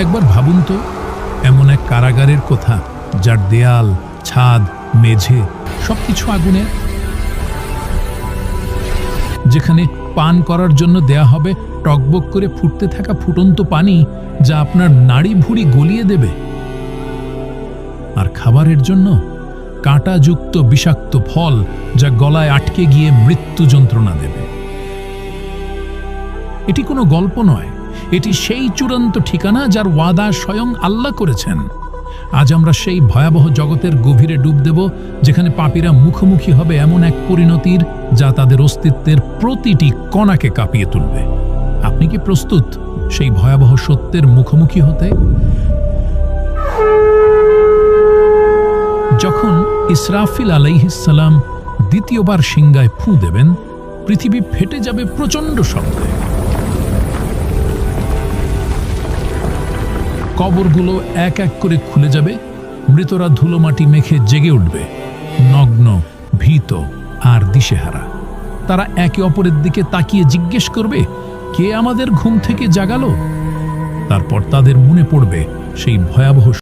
একবার ভাবুন তো, এমন এক কারাগারের কথা যার দেয়াল, ছাদ, মেঝে সবকিছু আগুনের, যেখানে পান করার জন্য দেয়া হবে টকবক করে ফুটতে থাকা ফুটন্ত পানি যা আপনার নাড়ি ভুঁড়ি গলিয়ে দেবে, আর খাবারের জন্য কাঁটাযুক্ত বিষাক্ত ফল যা গলায় আটকে গিয়ে মৃত্যু যন্ত্রণা দেবে। এটি কোনো গল্প নয়, এটি সেই চূড়ান্ত ঠিকানা যার ওয়াদা স্বয়ং আল্লাহ করেছেন। আজ আমরা সেই ভয়াবহ জগতের গভীরে ডুব দেব, যেখানে পাপীরা মুখোমুখি হবে এমন এক পরিণতির যা তাদের অস্তিত্বের প্রতিটি কণাকে কাঁপিয়ে তুলবে। আপনি কি প্রস্তুত সেই ভয়াবহ সত্যের মুখোমুখি হতে? যখন ইসরাফিল আলাইহিস সালাম দ্বিতীয়বার সিংগায় ফুঁ দেবেন, পৃথিবী ফেটে যাবে প্রচণ্ড শব্দে। কবরগুলো এক এক করে খুলে যাবে, মৃতরা ধুলোমাটি মেখে জেগে উঠবে, নগ্ন, ভীত আর দিশেহারা। তারা একে অপরের দিকে তাকিয়ে জিজ্ঞেস করবে, কে আমাদের ঘুম থেকে জাগালো? তারপর তাদের মনে পড়বে সেই ভয়াবহ